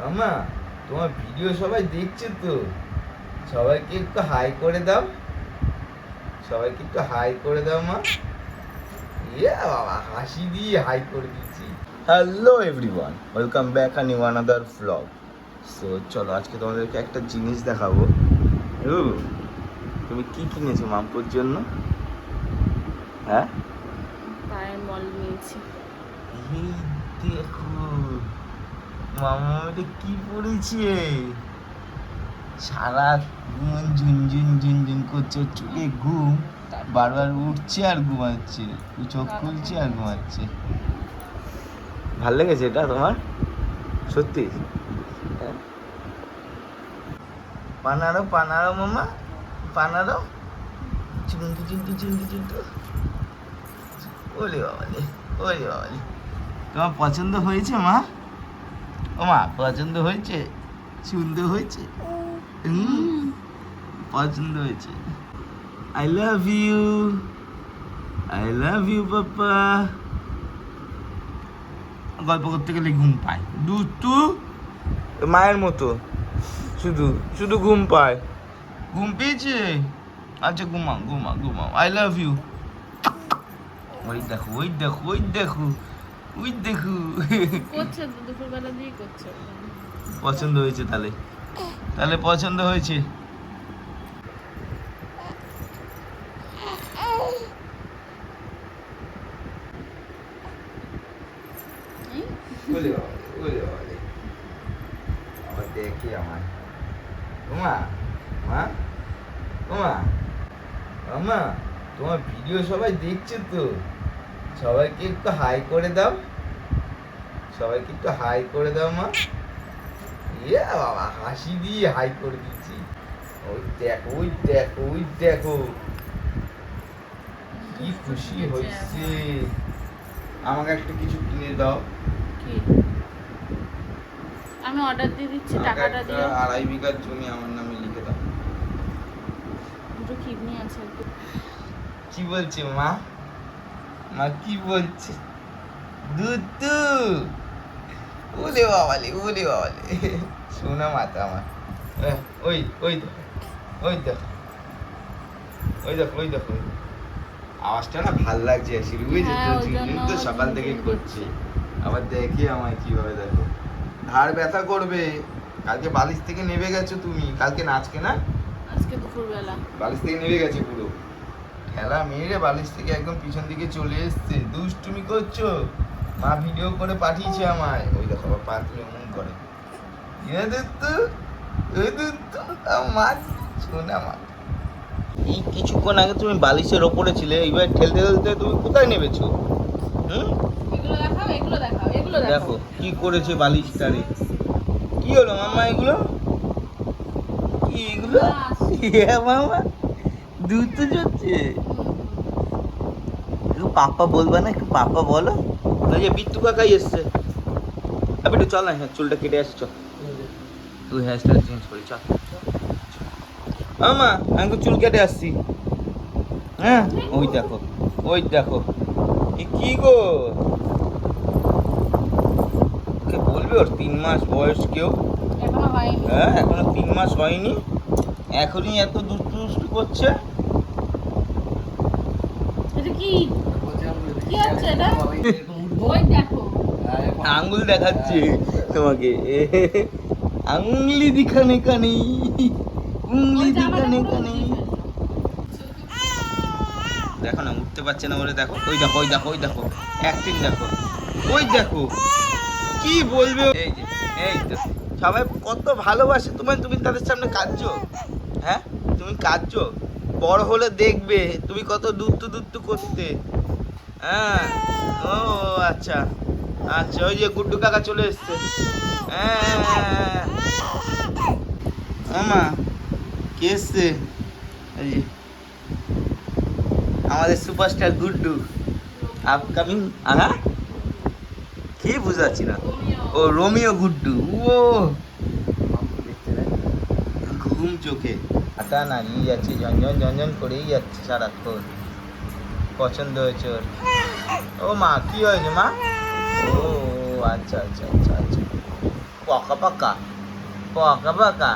মামা, তোমার ভিডিও সবাই দেখছে তো, সবাইকে একটু হাই করে দাও। সবাইকে একটু হাই করে দাও মা। ইয়ে বাবা, হাসি দিয়ে হাই করে দিচ্ছি। Hello everyone, welcome back and new another vlog. So চলো, আজকে তোমাদেরকে একটা জিনিস দেখাবো। তুমি কি কিনেছো মাম্পুর জন্য? হ্যাঁ, পায়ের মল নিয়েছি। এই দেখো মামা, এটা কি পড়েছে? সারা ঘুম ঝুনঝুন ঝুনঝুন করছে, ওর চোখে ঘুম বারবার উঠছে আর ঘুমাচ্ছে, চোখ খুলছে আর ঘুমাচ্ছে। ভাল লেগেছে এটা তোমার? সত্যি? হ্যাঁ? পানারো পানারো মামা, পানারো চুমকি চুমকি চুমকি চুমকি। ওলে বাবালে, ওলে বাবালে, তোমার পছন্দ হয়েছে মা? ও মা, পছন্দ হয়েছে? সুন্দর হয়েছে? পছন্দ হয়েছে। I love you, I love you papa. গল্প করতে গেলে ঘুম পায় দুষ্টু, মায়ের মতো শুধু শুধু ঘুম পায়। ঘুম পেয়েছে? আচ্ছা ঘুমাও ঘুমাও ঘুমাও। I love you. ওই দেখো ওই দেখো ওই দেখো ওই দেখো। করছে তো, দুপুরবেলা দিয়ে করছে। পছন্দ হয়েছে তাহলে? তাহলে পছন্দ হয়েছে। ওলে বাবা, ওলে বাবা, আবার দেখে আমার ওমা, মা ওমা, মামা, তোমার ভিডিও সবাই দেখছে তো, সবাইকে একটু হাই করে দাও। সবাইকে একটু হাই করে দাও মা। ইয়ে বাবা, হাসি দিয়ে হাই করে দিচ্ছি। ওই দেখো ওই দেখো ওই দেখো, কি খুশি হয়েছে। আমাকে একটা কিছু কিনে দাও। কি? আমি অর্ডার দিয়ে দিচ্ছি, আমাকে টাকাটা একটা দিও। 2.5 বিঘার জমি আমার নামে লিখে দাও। দুটো কিডনি আছে। কি বলছে মা? মা কি বলছে? দুধু, ওলে বাবালে, ওলে বাবালে, সোনা মাতা আমার। ওই ওই দেখো, ওই দেখো, ওই দেখো, ওই দেখো। আওয়াজটা না ভাল লাগছে আসলে, বুঝেছো হ্যাঁ, তো? ওই জন্য ঝিনঝিন তো সকাল থেকে ঝিনঝিন করছে। আবার দেখি আমায় কিভাবে, দেখো ঘাড় ব্যথা করবে। কালকে বালিশ থেকে নেমে গেছো তুমি, কালকে না আজকে না? আজকে দুপুরবেলা। বালিশ থেকে নেমে গেছে পুরো, ঠেলা মেরে বালিশ থেকে একদম পিছন দিকে চলে এসছে। দুষ্টুমি করছো? মা ভিডিও করে পাঠিয়েছে আমায়। ওই দেখো আবার পা তুলে এমন করে। এ দুত্তু, এ দুত্তু, মা শোনা মা। এই কিছুক্ষণ আগে তুমি বালিশের ওপরে ছিলে, এইবার ঠেলতে ঠেলতে তুমি কোথায় নেমেছো? হুম, এগুলো দেখাও, এগুলো দেখাও, এগুলো দেখো কি করেছে বালিশটারে। কি হলো মামা এগুলো? কি এগুলো? মামা দুধ তো চলছে। একটু পাপা বলবা না? একটু পাপা বলো। ওই যে বিট্টু কাকাই এসছে। একটু চল না, হ্যাঁ চুলটা কেটে আসি, চল তুই হেয়ার স্টাইল চেঞ্জ করি, চল। মামা আমি তো চুল কেটে আসছি। হ্যাঁ ওই দেখো, ওই দেখো, এ কি গো? ওকে বলবে ওর 3 মাস বয়স কেউ? এখনো হয়নি। হ্যাঁ এখনো 3 মাস হয়নি, এখনই এত দুষ্টু দুষ্টু করছে। এটা কি? কি হচ্ছে এটা? ওই দেখো। আঙ্গুল দেখাচ্ছে তোমাকে, আঙ্গুলি দিখানে কানে, উঙ্গলি ওই জামাটা দিখানে পুরো কানে। উঠিয়ে ফেললো। দেখো না, উঠতে পারছে না বলে, দেখো ওই দেখো, ওই দেখো, ওই দেখো অ্যাক্টিং দেখো, ওই দেখো কি বলবে। এই যে, এই তো সবাই কত ভালোবাসে তোমায়, তুমি তাদের সামনে কাঁদছো? হ্যাঁ তুমি কাঁদছো? বড় হলে দেখবে তুমি কত দুত্তু দুত্তু করতে। হ্যাঁ, ও আচ্ছা আচ্ছা, ওই যে গুড্ডু কাকা চলে এসছে। হ্যাঁ মামা, কে এসছে? এই যে আমাদের সুপারস্টার গুড্ডু আপকামিং। হ্যাঁ কি বুঝাচ্ছি না? ও রোমিও গুড্ডু, ও ঘুম চোখে হাঁটা নাড়িয়ে যাচ্ছে, ঝনঝন ঝনঝন করেই যাচ্ছে সারাক্ষণ। পছন্দ হয়েছে ওর। ও মা কি হয়েছে মা? ও আচ্ছা আচ্ছা আচ্ছা আচ্ছা, পকা পকা পকা পকা